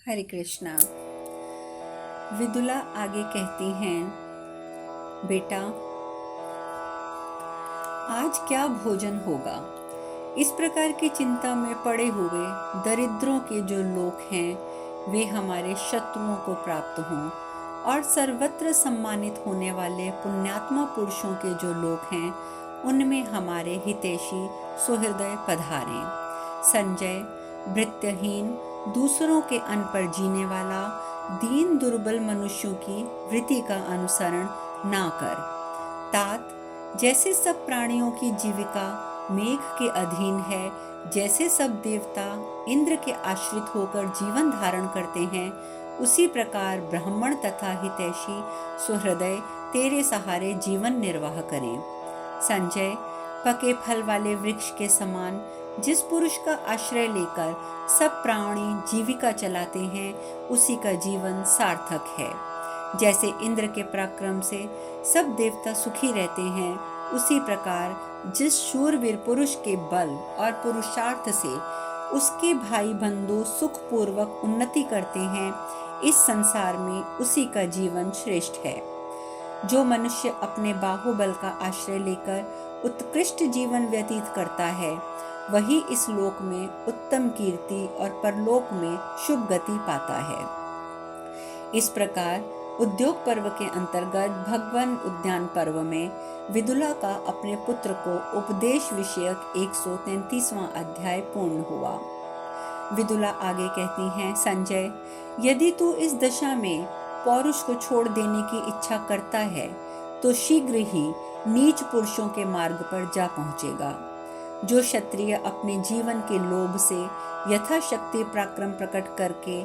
हरे कृष्णा। विदुला आगे कहती हैं, बेटा आज क्या भोजन होगा। इस प्रकार की चिंता में पड़े हुए दरिद्रों के जो लोग हैं वे हमारे शत्रुओं को प्राप्त हों और सर्वत्र सम्मानित होने वाले पुण्यात्मा पुरुषों के जो लोग हैं उनमें हमारे हितैषी सुहृदय पधारें। संजय भृत्यहीन दूसरों के अन्न पर जीने वाला दीन दुर्बल मनुष्यों की वृत्ति का अनुसरण ना कर। तात जैसे सब प्राणियों की जीविका मेघ के अधीन है, जैसे सब देवता इंद्र के आश्रित होकर जीवन धारण करते हैं, उसी प्रकार ब्राह्मण तथा हितैषी सुहृदय तेरे सहारे जीवन निर्वाह करें। संजय पके फल वाले वृक्ष के समान जिस पुरुष का आश्रय लेकर सब प्राणी जीविका चलाते हैं उसी का जीवन सार्थक है। जैसे इंद्र के पराक्रम से सब देवता सुखी रहते हैं, उसी प्रकार जिस शूरवीर पुरुष के बल और पुरुषार्थ से उसके भाई बंधु सुखपूर्वक उन्नति करते हैं, इस संसार में उसी का जीवन श्रेष्ठ है। जो मनुष्य अपने बाहुबल का आश्रय लेकर उत्कृष्ट जीवन व्यतीत करता है, वही इस लोक में उत्तम कीर्ति और परलोक में शुभ गति पाता है। इस प्रकार उद्योग पर्व के अंतर्गत भगवान उद्यान पर्व में विदुला का अपने पुत्र को उपदेश विषयक 133वां अध्याय पूर्ण हुआ। विदुला आगे कहती हैं, संजय यदि तू इस दशा में पौरुष को छोड़ देने की इच्छा करता है तो शीघ्र ही नीच पुरुषों के मार्ग पर जा पहुंचेगा। जो क्षत्रिय अपने जीवन के लोभ से यथाशक्ति पराक्रम प्रकट करके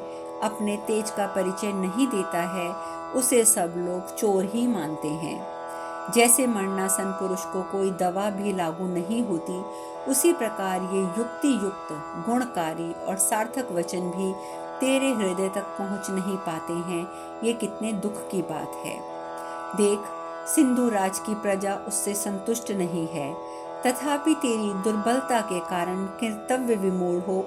अपने तेज का परिचय नहीं देता है, उसे सब लोग चोर ही मानते हैं। जैसे मरणासन पुरुष को कोई दवा भी लागू नहीं होती, उसी प्रकार ये युक्ति युक्त गुणकारी और सार्थक वचन भी तेरे हृदय तक पहुंच नहीं पाते हैं। ये कितने दुख की बात है। देख, सिंधु राज की प्रजा उससे संतुष्ट नहीं है, तथापि तेरी दुर्बलता के कारण कर्तव्य विमूढ़ हो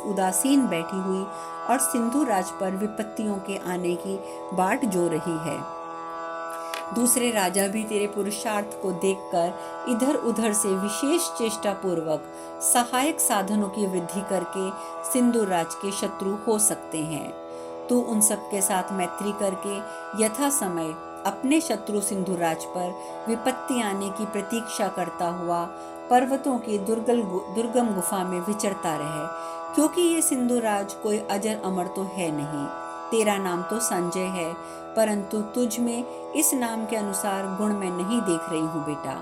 उदासीन बैठी हुई और सिंधु राज पर विपत्तियों के आने की बाट जो रही है। दूसरे राजा भी तेरे पुरुषार्थ को देखकर इधर उधर से विशेष चेष्टा पूर्वक सहायक साधनों की वृद्धि करके सिंधु राज के शत्रु हो सकते हैं। तू उन सब के साथ मैत्री करके यथा समय अपने शत्रु सिंधु राज पर विपत्ति आने की प्रतीक्षा करता हुआ पर्वतों की दुर्गम गुफा में विचरता रहे, क्योंकि ये सिंधु राज कोई अजर अमर तो है नहीं। तेरा नाम तो संजय है, परंतु तुझ में इस नाम के अनुसार गुण मैं नहीं देख रही हूँ बेटा।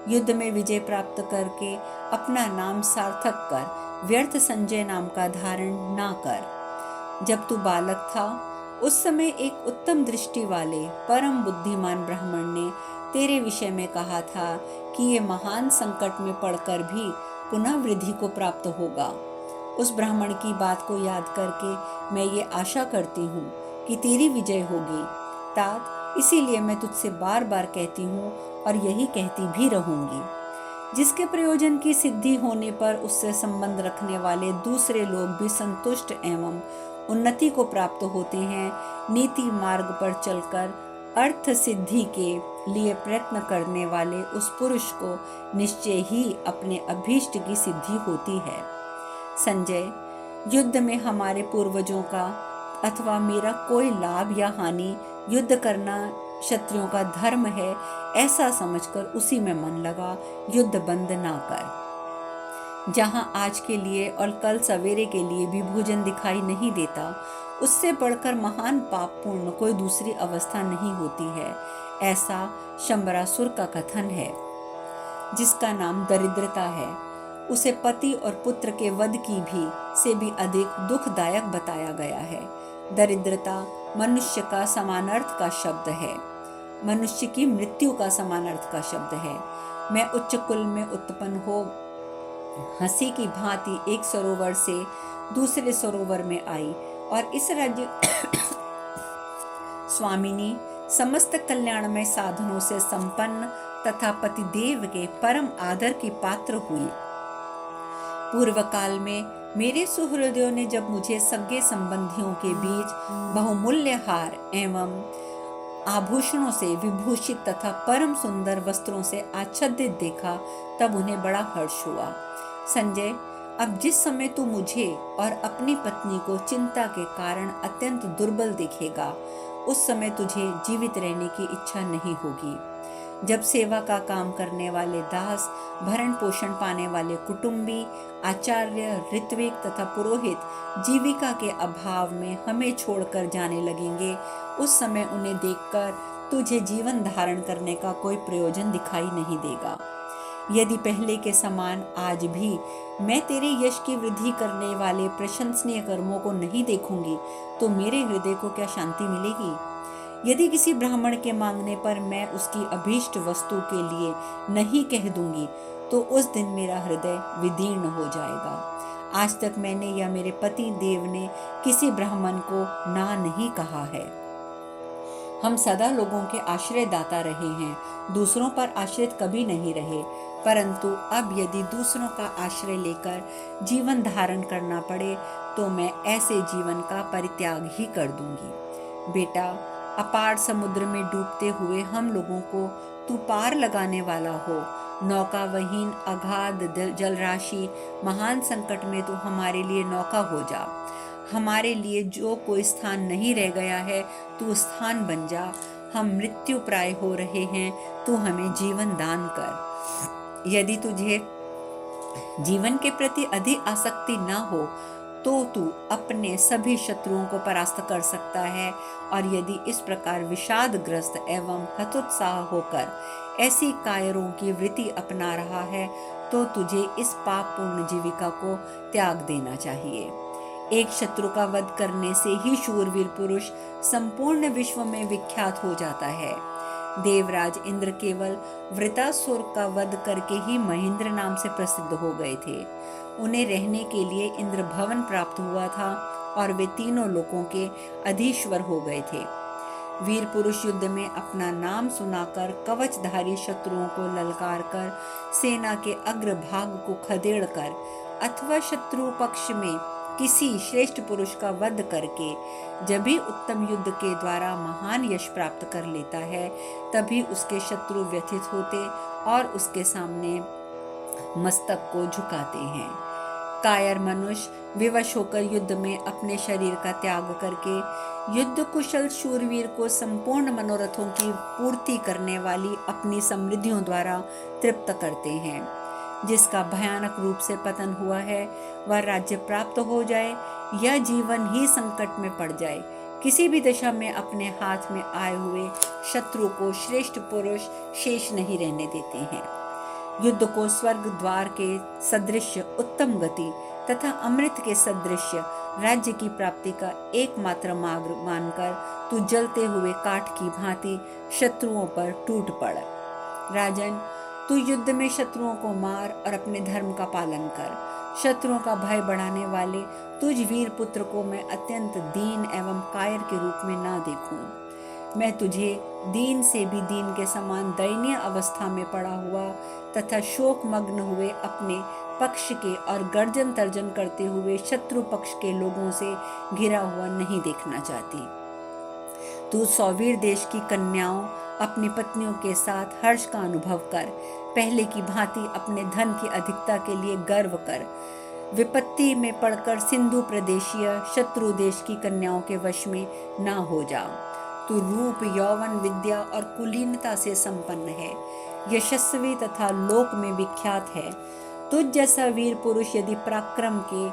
युद्ध में विजय प्राप्त करके अपना नाम सार्थक कर, व्यर्थ संजय नाम का धारण ना कर। जब तू बालक था उस समय एक उत्तम दृष्टि वाले परम बुद्धिमान ब्राह्मण ने तेरे विषय में कहा था कि ये महान संकट में पड़कर भी पुनः वृद्धि को प्राप्त होगा। उस ब्राह्मण की बात को याद करके मैं ये आशा करती हूँ कि तेरी विजय होगी। तात, इसीलिए मैं तुझसे बार बार कहती हूँ और यही कहती भी रहूंगी। जिसके प्रयोजन की सिद्धि होने पर उससे संबंध रखने वाले दूसरे लोग भी संतुष्ट एवं उन्नति को प्राप्त होते हैं, नीति मार्ग पर चलकर अर्थ सिद्धि के लिए प्रयत्न करने वाले उस पुरुष को निश्चय ही अपने अभीष्ट की सिद्धि होती है। संजय, युद्ध में हमारे पूर्वजों का अथवा मेरा कोई लाभ या हानि, युद्ध करना क्षत्रियों का धर्म है, ऐसा समझकर उसी में मन लगा, युद्ध बंद ना कर। जहां आज के लिए और कल सवेरे के लिए भी भोजन दिखाई नहीं देता, उससे बढ़कर महान पाप पूर्ण कोई दूसरी अवस्था नहीं होती है, ऐसा शंबरासुर का कथन है। जिसका नाम दरिद्रता है, उसे पति और पुत्र के वध की भी से भी अधिक दुखदायक बताया गया है। दरिद्रता मनुष्य का समानार्थ का शब्द है, मनुष्य की मृत्यु का समानार्थ का शब्द है। मैं उच्च कुल में उत्पन्न हो हंसी की भांति एक सरोवर से दूसरे सरोवर में आई और इस राज्य स्वामिनी समस्त कल्याणमय साधनों से संपन्न तथा पतिदेव के परम आदर की पात्र हुई। पूर्व काल में मेरे सुहृदयों ने जब मुझे सगे संबंधियों के बीच बहुमूल्य हार एवं आभूषणों से विभूषित तथा परम सुंदर वस्त्रों से आच्छादित देखा, तब उन्हें बड़ा हर्ष हुआ। संजय, अब जिस समय तू मुझे और अपनी पत्नी को चिंता के कारण अत्यंत दुर्बल देखेगा, उस समय तुझे जीवित रहने की इच्छा नहीं होगी। जब सेवा का काम करने वाले दास, भरण पोषण पाने वाले कुटुंबी, आचार्य, ऋत्विक तथा पुरोहित जीविका के अभाव में हमें छोड़कर जाने लगेंगे, उस समय उन्हें देखकर तुझे जीवन धारण करने का कोई प्रयोजन दिखाई नहीं देगा। यदि पहले के समान आज भी मैं तेरे यश की वृद्धि करने वाले प्रशंसनीय कर्मों को नहीं देखूंगी, तो मेरे हृदय को क्या शांति मिलेगी? यदि किसी ब्राह्मण के मांगने पर मैं उसकी अभीष्ट वस्तु के लिए नहीं कह दूंगी, तो उस दिन मेरा हृदय विदीर्ण हो जाएगा। आज तक मैंने या मेरे पति देव ने किसी ब्राह्मण को ना नहीं कहा है। हम सदा लोगों के आश्रय दाता रहे हैं, दूसरों पर आश्रित कभी नहीं रहे, परंतु अब यदि दूसरों का आश्रय लेकर जीवन धारण करना पड़े, तो मैं ऐसे जीवन का परित्याग ही कर दूंगी। बेटा, अपार समुद्र में डूबते हुए हम लोगों को तू पार लगाने वाला हो। नौका वहीन अगाध जलराशि महान संकट में तू हमारे लिए नौका हो जा। हमारे लिए जो कोई स्थान नहीं रह गया है, तू स्थान बन जा। हम मृत्यु प्राय हो रहे हैं, तू हमें जीवन दान कर। यदि तुझे जीवन के प्रति अधिक आसक्ति ना हो, तो तू अपने सभी शत्रुओं को परास्त कर सकता है, और यदि इस प्रकार विषादग्रस्त एवं हतोत्साह होकर ऐसी कायरों की वृत्ति अपना रहा है, तो तुझे इस पापपूर्ण जीविका को त्याग देना चाहिए। एक शत्रु का वध करने से ही शूरवीर पुरुष संपूर्ण विश्व में विख्यात हो जाता है। देवराज इंद्र केवल वृतासुर का वध करके ही महेंद्र नाम से प्रसिद्ध हो गए थे। उन्हें रहने के लिए इंद्र भवन प्राप्त हुआ था, और वे तीनों लोकों के अधीश्वर हो गए थे। वीर पुरुष युद्ध में अपना नाम सुनाकर कवचधारी शत्रुओं को ललकार कर, सेना के अग्रभाग को खदेड़ कर, अथवा शत्रु पक्ष में किसी श्रेष्ठ पुरुष का वध करके जब भी उत्तम युद्ध के द्वारा महान यश प्राप्त कर लेता है, तभी उसके शत्रु व्यथित होते और उसके सामने मस्तक को झुकाते हैं। कायर मनुष्य विवश होकर युद्ध में अपने शरीर का त्याग करके युद्ध कुशल शूरवीर को संपूर्ण मनोरथों की पूर्ति करने वाली अपनी समृद्धियों द्वारा तृप्त करते हैं। जिसका भयानक रूप से पतन हुआ है, वह राज्य प्राप्त हो जाए या जीवन ही संकट में पड़ जाए, किसी भी दशा में अपने हाथ में आए हुए शत्रु को श्रेष्ठ पुरुष शेष नहीं रहने देते हैं। युद्ध को स्वर्ग द्वार के सदृश उत्तम गति तथा अमृत के सदृश राज्य की प्राप्ति का एकमात्र मार्ग मानकर तू जलते हुए काठ की भांति शत्रुओं पर टूट पड़। राजन, तू युद्ध में शत्रुओं को मार और अपने धर्म का पालन कर। शत्रुओं का भय बढ़ाने वाले तुझ वीर पुत्र को मैं अत्यंत दीन एवं कायर के रूप में ना देखूं। मैं तुझे दीन से भी दीन के समान दयनीय अवस्था में पड़ा हुआ तथा शोक मग्न हुए अपने पक्ष के और गर्जन तर्जन करते हुए शत्रु पक्ष के लोगों से घिरा हुआ नहीं देखना चाहती। तू सौवीर देश की कन्याओं अपनी पत्नियों के साथ हर्ष का अनुभव कर। पहले की भांति अपने धन की अधिकता के लिए गर्व कर। विपत्ति में पड़कर सिंधु प्रदेशीय शत्रु देश की कन्याओं के वश में ना हो जा। तू रूप, यौवन, विद्या और कुलीनता से संपन्न है, यशस्वी तथा लोक में विख्यात है। तुझ जैसा वीर पुरुष यदि पराक्रम के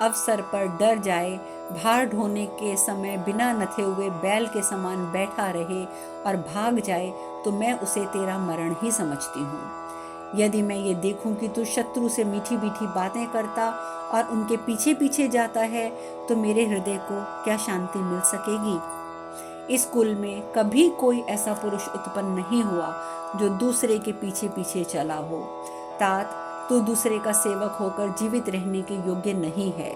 अवसर पर डर जाए, भार ढोने के समय बिना नथे हुए बैल के समान बैठा रहे और भाग जाए, तो मैं उसे तेरा मरण ही समझती हूँ। यदि मैं ये देखूं कि तू शत्रु से मीठी मीठी बातें करता और उनके पीछे पीछे जाता है, तो मेरे हृदय को क्या शांति मिल सकेगी? इस कुल में कभी कोई ऐसा पुरुष उत्पन्न नहीं हुआ जो दूसरे के पीछे पीछे चला हो। तात, तू दूसरे का सेवक होकर जीवित रहने के योग्य नहीं है।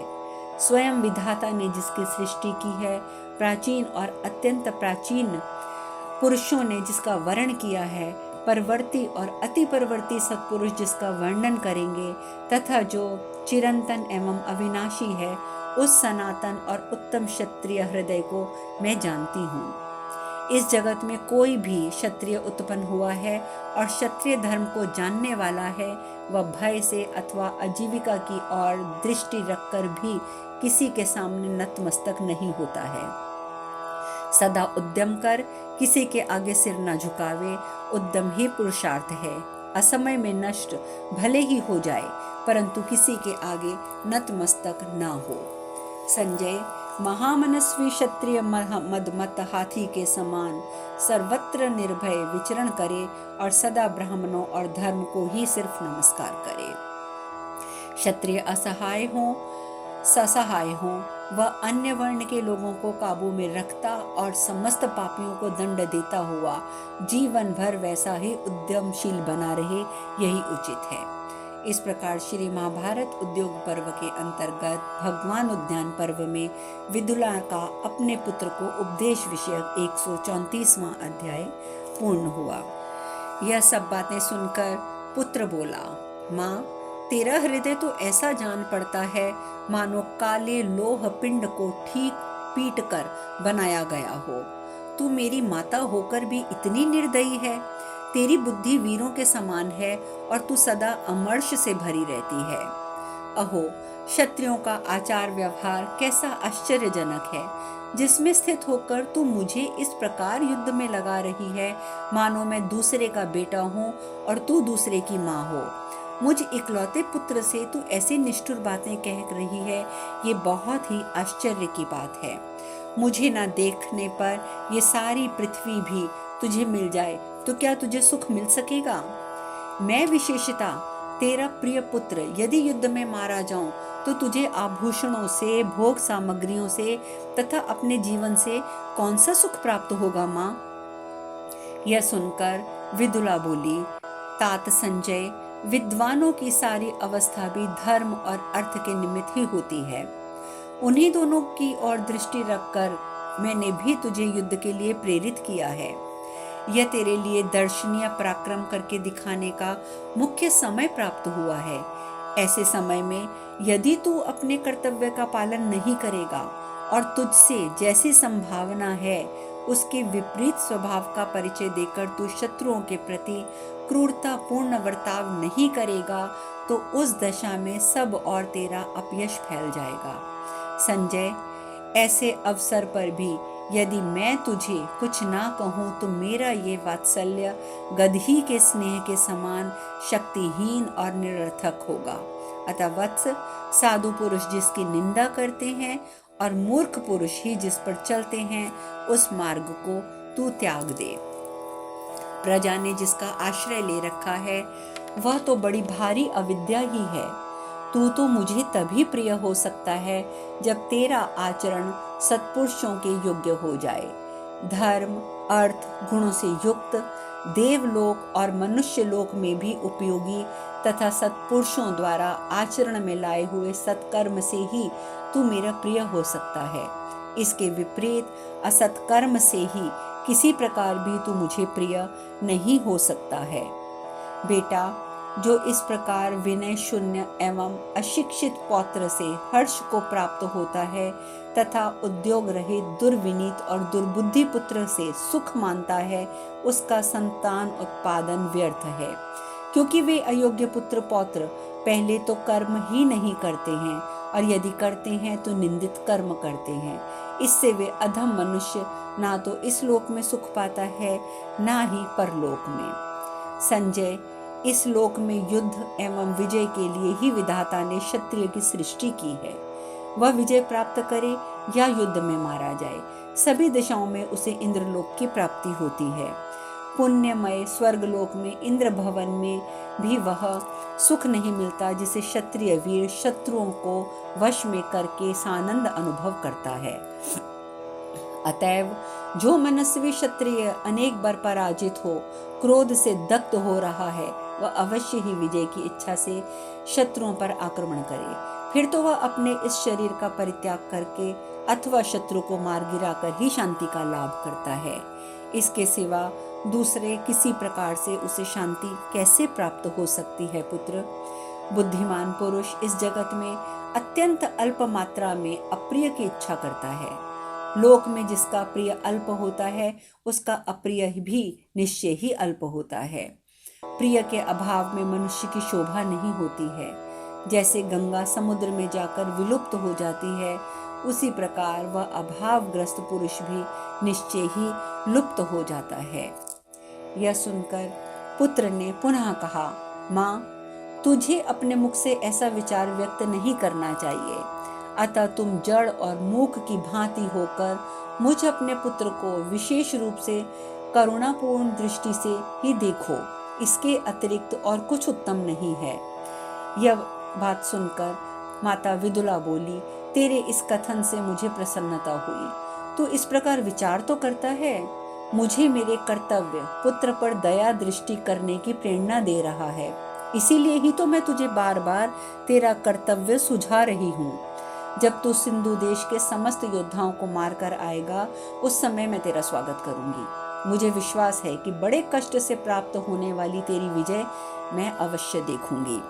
स्वयं विधाता ने जिसकी सृष्टि की है, प्राचीन और अत्यंत प्राचीन पुरुषों ने जिसका वर्ण किया है, परवर्ती और अति परवर्ती सत्पुरुष जिसका वर्णन करेंगे, तथा जो चिरंतन एवं अविनाशी है, उस सनातन और उत्तम क्षत्रिय हृदय को मैं जानती हूँ। इस जगत में कोई भी क्षत्रिय उत्पन्न हुआ है और क्षत्रिय धर्म को जानने वाला है, वह भय से अथवा आजीविका की ओर दृष्टि रखकर भी किसी के सामने नतमस्तक नहीं होता है। सदा उद्यम कर, किसी के आगे सिर न झुकावे, उद्यम ही पुरुषार्थ है। असमय में नष्ट भले ही हो जाए, परंतु किसी के आगे नतमस्तक ना हो। संजय, महामनस्वी क्षत्रिय मदमत हाथी के समान सर्वत्र निर्भय विचरण करे और सदा ब्राह्मणों और धर्म को ही सिर्फ नमस्कार करे। क्षत्रिय असहाय हो, ससहाय हो, वह अन्य वर्ण के लोगों को काबू में रखता और समस्त पापियों को दंड देता हुआ जीवन भर वैसा ही उद्यमशील बना रहे, यही उचित है। इस प्रकार श्री महाभारत उद्योग पर्व के अंतर्गत भगवान उद्यान पर्व में विदुला का अपने पुत्र को उपदेश विषयक 134वां अध्याय पूर्ण हुआ। यह सब बातें सुनकर पुत्र बोला, माँ, तेरा हृदय तो ऐसा जान पड़ता है मानो काले लोह पिंड को ठीक पीट कर बनाया गया हो। तू मेरी माता होकर भी इतनी निर्दयी है। तेरी बुद्धि वीरों के समान है और तू सदा अमर्ष से भरी रहती है। अहो, क्षत्रियों का आचार व्यवहार कैसा आश्चर्यजनक है, जिसमें स्थित होकर तू मुझे इस प्रकार युद्ध में लगा रही है मानो मैं दूसरे का बेटा हूँ और तू दूसरे की माँ हो। मुझ इकलौते पुत्र से तू ऐसी निष्ठुर बातें कह रही है, ये बहुत ही आश्चर्य की बात है। मुझे ना देखने पर ये सारी पृथ्वी भी तुझे मिल जाए तो क्या तुझे सुख मिल सकेगा? मैं विशेषता तेरा प्रिय पुत्र यदि युद्ध में मारा जाऊं तो तुझे आभूषणों से, भोग सामग्रियों से तथा अपने जीवन से कौन सा सुख प्राप्त होगा माँ? यह सुनकर विदुला बोली, तात संजय, विद्वानों की सारी अवस्था भी धर्म और अर्थ के निमित्त ही होती है। उन्हीं दोनों की ओर दृष्टि रखकर मैंने भी तुझे युद्ध के लिए प्रेरित किया है। यह तेरे लिए दर्शनीय पराक्रम करके दिखाने का मुख्य समय प्राप्त हुआ है। ऐसे समय में यदि तू अपने कर्तव्य का पालन नहीं करेगा और तुझसे जैसी संभावना है उसके विपरीत स्वभाव का परिचय देकर तू शत्रुओं के प्रति क्रूरतापूर्ण बर्ताव नहीं करेगा तो उस दशा में सब और तेरा अपयश फैल जाएगा। संजय, ऐसे अवसर पर भी यदि मैं तुझे कुछ ना कहूँ तो मेरा ये वात्सल्य गदही के स्नेह के समान शक्तिहीन और निरर्थक होगा। अतः वत्स, साधु पुरुष जिसकी निंदा करते हैं और मूर्ख पुरुष ही जिस पर चलते हैं, उस मार्ग को तू त्याग दे। प्रजा ने जिसका आश्रय ले रखा है वह तो बड़ी भारी अविद्या ही है। तू तो मुझे तभी प्रिय हो सकता है जब तेरा आचरण सत्पुरुषों के योग्य हो जाए। धर्म, अर्थ, गुणों से युक्त, देवलोक और मनुष्य लोक में भी उपयोगी तथा सत्पुरुषों द्वारा आचरण में लाए हुए सत्कर्म से ही तू मेरा प्रिय हो सकता है। इसके विपरीत असत्कर्म से ही किसी प्रकार भी तू मुझे प्रिय नहीं हो सकता है। बेटा, जो इस प्रकार विनय शून्य एवं अशिक्षित पौत्र से हर्ष को प्राप्त होता है तथा उद्योग रहित दुर्विनीत और दुर्बुद्धि पुत्र से सुख मानता है, उसका संतान उत्पादन व्यर्थ है, क्योंकि वे अयोग्य पुत्र पौत्र पहले तो कर्म ही नहीं करते हैं और यदि करते हैं तो निंदित कर्म करते हैं। इससे वे अधम मनुष्य ना तो इस लोक में सुख पाता है ना ही परलोक में। संजय, इस लोक में युद्ध एवं विजय के लिए ही विधाता ने क्षत्रिय की सृष्टि की है। वह विजय प्राप्त करे या युद्ध में मारा जाए, सभी दिशाओं में उसे इंद्रलोक की प्राप्ति होती है। पुण्यमय स्वर्गलोक में इंद्र भवन में भी वह सुख नहीं मिलता जिसे क्षत्रिय वीर शत्रुओं को वश में करके सानंद अनुभव करता है। अतएव जो मनस्वी क्षत्रिय अनेक बार पराजित हो, क्रोध से दग्ध हो रहा है, वह अवश्य ही विजय की इच्छा से शत्रुओं पर आक्रमण करे। फिर तो वह अपने इस शरीर का परित्याग करके अथवा शत्रु को मार गिराकर ही शांति का लाभ करता है। इसके सिवा दूसरे किसी प्रकार से उसे शांति कैसे प्राप्त हो सकती है पुत्र? बुद्धिमान पुरुष इस जगत में अत्यंत अल्प मात्रा में अप्रिय की इच्छा करता है। लोक में जिसका प्रिय अल्प होता है, उसका अप्रिय भी निश्चय ही अल्प होता है। प्रिय के अभाव में मनुष्य की शोभा नहीं होती है। जैसे गंगा समुद्र में जाकर विलुप्त हो जाती है, उसी प्रकार वह अभावग्रस्त पुरुष भी निश्चय ही लुप्त हो जाता है। यह सुनकर पुत्र ने पुनः कहा, माँ, तुझे अपने मुख से ऐसा विचार व्यक्त नहीं करना चाहिए। अतः तुम जड़ और मूक की भांति होकर मुझ अपने पुत्र को विशेष रूप से करुणापूर्ण दृष्टि से ही देखो। इसके अतिरिक्त और कुछ उत्तम नहीं है। यह बात सुनकर माता विदुला बोली, तेरे इस कथन से मुझे प्रसन्नता हुई। तू इस प्रकार विचार तो करता है, मुझे मेरे कर्तव्य पुत्र पर दया दृष्टि करने की प्रेरणा दे रहा है। इसीलिए ही तो मैं तुझे बार बार तेरा कर्तव्य सुझा रही हूँ। जब तू सिंधु देश के समस्त योद्धाओं को मारकर आएगा, उस समय मैं तेरा स्वागत करूंगी। मुझे विश्वास है कि बड़े कष्ट से प्राप्त होने वाली तेरी विजय मैं अवश्य देखूंगी।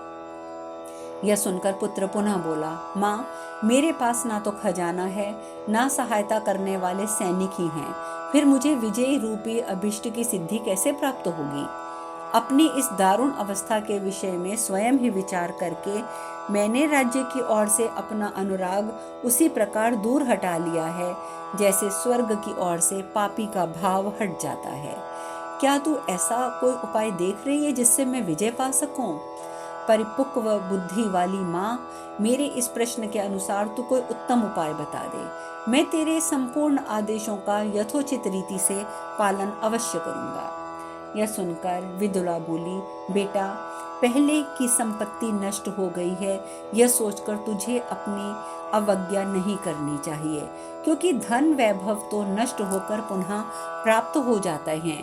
यह सुनकर पुत्र पुनः बोला, माँ, मेरे पास ना तो खजाना है, ना सहायता करने वाले सैनिक ही हैं। फिर मुझे विजय रूपी अभिष्ट की सिद्धि कैसे प्राप्त होगी? अपनी इस दारुण अवस्था के विषय में स्वयं ही विचार करके मैंने राज्य की ओर से अपना अनुराग उसी प्रकार दूर हटा लिया है, जैसे स्वर्ग की ओर से पापी का भाव हट जाता है। क्या तू ऐसा कोई उपाय देख रही है जिससे मैं विजय पा सकूं? परिपक्व बुद्धि वाली माँ, मेरे इस प्रश्न के अनुसार तू कोई उत्तम उपाय बता दे। मैं तेरे संपूर्ण आदेशों का यथोचित रीति से पालन अवश्य करूंगा। यह सुनकर विदुला बोली, बेटा, पहले की संपत्ति नष्ट हो गई है, यह सोचकर तुझे अपनी अवज्ञा नहीं करनी चाहिए, क्योंकि धन वैभव तो नष्ट होकर पुनः प्राप्त हो जाते हैं,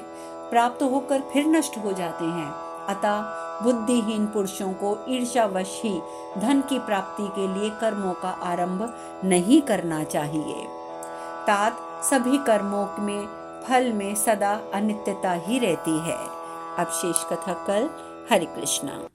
प्राप्त होकर फिर नष्ट हो जाते हैं। अतः बुद्धिहीन पुरुषों को ईर्ष्यावश ही धन की प्राप्ति के लिए कर्मों का आरंभ नहीं करना चाहिए। तात सभी कर्मों में फल में सदा अनित्यता ही रहती है। अब शेष कथा कल। हरे कृष्णा।